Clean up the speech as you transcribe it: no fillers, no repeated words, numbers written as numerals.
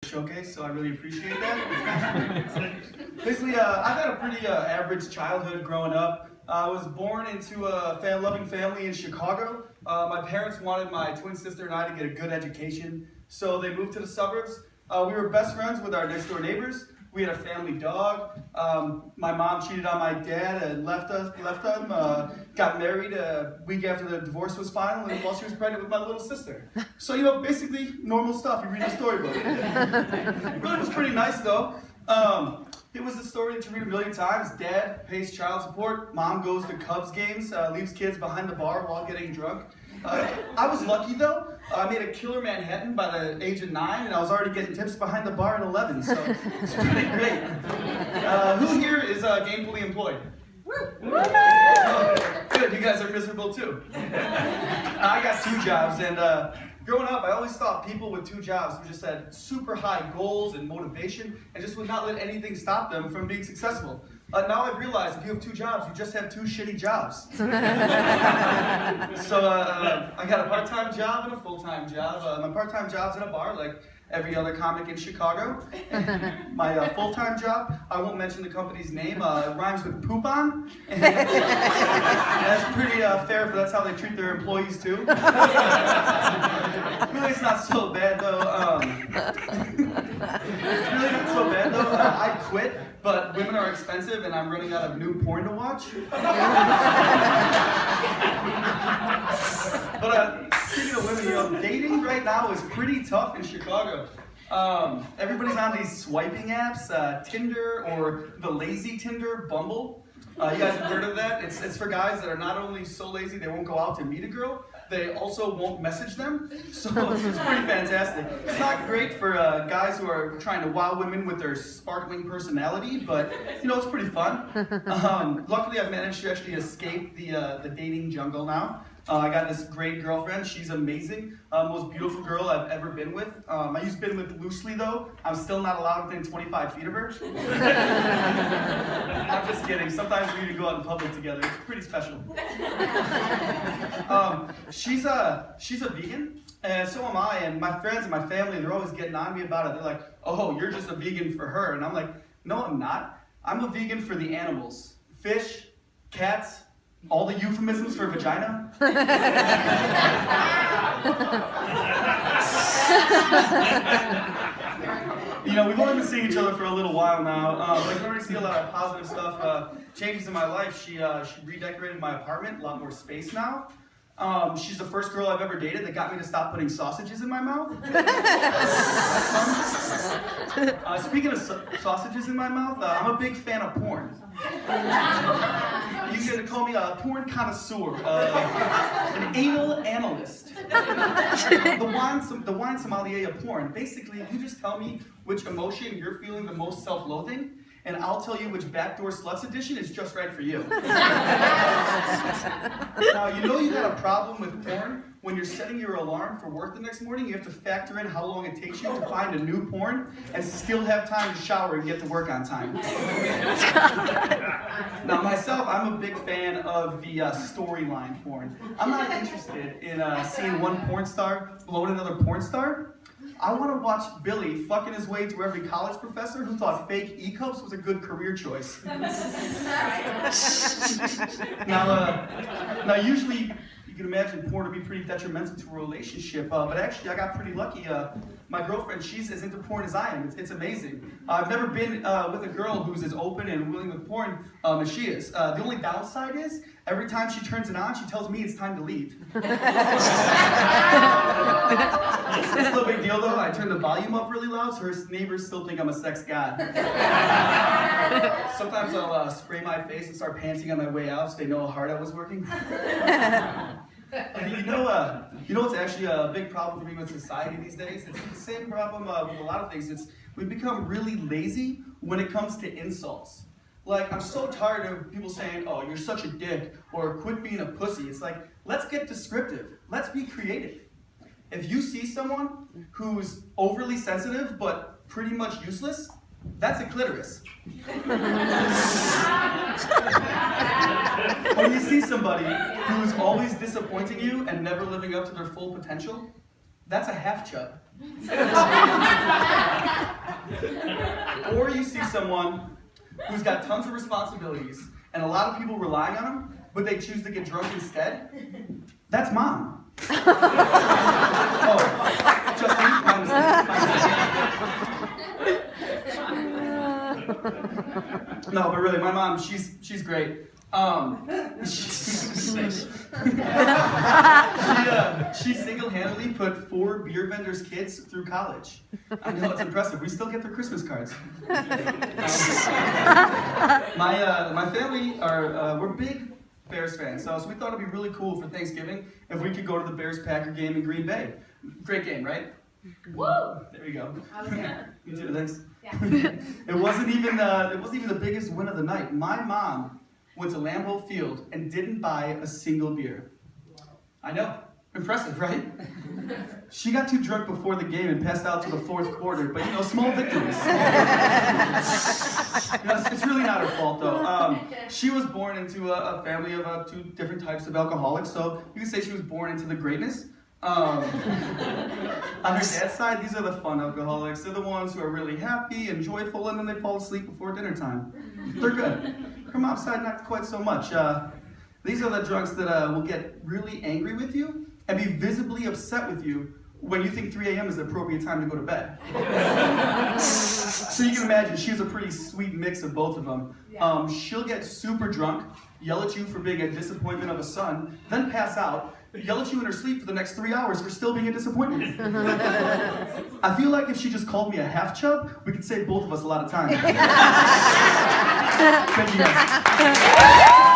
showcase, so I really appreciate that. Basically, I've had a pretty average childhood growing up. I was born into a loving family in Chicago. My parents wanted my twin sister and I to get a good education, so they moved to the suburbs. We were best friends with our next door neighbors. We had a family dog. My mom cheated on my dad and left him. Got married a week after the divorce was final, and while she was pregnant with my little sister. So, basically normal stuff you read in a storybook. It really was pretty nice though. It was a story that you read a million times. Dad pays child support. Mom goes to Cubs games, leaves kids behind the bar while getting drunk. I was lucky though. I made a killer Manhattan by the age of 9, and I was already getting tips behind the bar at 11, so it's pretty great. Who here is gainfully employed? Good, you guys are miserable too. I got 2 jobs, and growing up, I always thought people with 2 jobs who just had super high goals and motivation and just would not let anything stop them from being successful. Now I've realized if you have 2 jobs, you just have 2 shitty jobs. So I got a part-time job and a full-time job. My part-time job's in a bar like every other comic in Chicago. My full-time job, I won't mention the company's name, it rhymes with poop on. And that's pretty fair, for that's how they treat their employees too. Really, it's not so bad though. It's really not so bad though. I quit, but women are expensive and I'm running out of new porn to watch. But speaking of women, dating right now is pretty tough in Chicago. Everybody's on these swiping apps, Tinder or the lazy Tinder, Bumble. You guys have heard of that? It's for guys that are not only so lazy they won't go out to meet a girl, they also won't message them. So it's pretty fantastic. It's not great for guys who are trying to wow women with their sparkling personality, but it's pretty fun. Luckily, I've managed to actually escape the dating jungle now. I got this great girlfriend. She's amazing. Most beautiful girl I've ever been with. I use been with loosely though. I'm still not allowed within 25 feet of her. I'm just kidding. Sometimes we need to go out in public together. It's pretty special. She's a vegan, and so am I. And my friends and my family, they're always getting on me about it. They're like, "Oh, you're just a vegan for her," and I'm like, "No, I'm not. I'm a vegan for the animals. Fish, cats." All the euphemisms for vagina? We've only been seeing each other for a little while now, but I've already seen a lot of positive stuff, changes in my life. She redecorated my apartment, a lot more space now. She's the first girl I've ever dated that got me to stop putting sausages in my mouth. Speaking of sausages in my mouth, I'm a big fan of porn. You can call me a porn connoisseur, an anal analyst, the wine sommelier of porn. Basically, you just tell me which emotion you're feeling the most self-loathing, and I'll tell you which backdoor sluts edition is just right for you. Now, you had a problem with porn when you're setting your alarm for work the next morning. You have to factor in how long it takes you to find a new porn and still have time to shower and get to work on time. Now, myself, I'm a big fan of the storyline porn. I'm not interested in seeing one porn star blow another porn star. I want to watch Billy fucking his way through every college professor who thought fake E-cups was a good career choice. Now, usually you can imagine porn to be pretty detrimental to a relationship, but actually I got pretty lucky. My girlfriend, she's as into porn as I am. It's amazing. I've never been with a girl who's as open and willing with porn as she is. The only downside is, every time she turns it on, she tells me it's time to leave. It's no big deal though. I turn the volume up really loud so her neighbors still think I'm a sex god. Sometimes I'll spray my face and start panting on my way out so they know how hard I was working. You know what's actually a big problem for me with society these days? It's the same problem with a lot of things. We've become really lazy when it comes to insults. Like, I'm so tired of people saying, "Oh, you're such a dick," or "quit being a pussy." It's like, let's get descriptive. Let's be creative. If you see someone who's overly sensitive but pretty much useless, that's a clitoris. When you see somebody who's always disappointing you and never living up to their full potential, that's a half chub. someone who's got tons of responsibilities and a lot of people relying on him, but they choose to get drunk instead? That's mom. Oh, just me? My mistake. No, but really, my mom, she's great. She single-handedly put 4 beer vendors' kids through college. I know, it's impressive. We still get their Christmas cards. My family we're big Bears fans, so we thought it'd be really cool for Thanksgiving if we could go to the Bears-Packer game in Green Bay. Great game, right? Woo! There we go. I was there. You too, thanks. Yeah. It wasn't even the biggest win of the night. My mom went to Lambeau Field and didn't buy a single beer. I know. Impressive, right? She got too drunk before the game and passed out to the 4th quarter, but small victories. It's really not her fault, though. She was born into a family of 2 different types of alcoholics, so you can say she was born into the greatness. On her dad's side, these are the fun alcoholics. They're the ones who are really happy and joyful, and then they fall asleep before dinner time. They're good. Her mom's side, not quite so much. These are the drunks that will get really angry with you and be visibly upset with you when you think 3 a.m. is the appropriate time to go to bed. So you can imagine, she's a pretty sweet mix of both of them. She'll get super drunk, yell at you for being a disappointment of a son, then pass out, yell at you in her sleep for the next 3 hours for still being a disappointment. I feel like if she just called me a half chub, we could save both of us a lot of time. Thank you guys.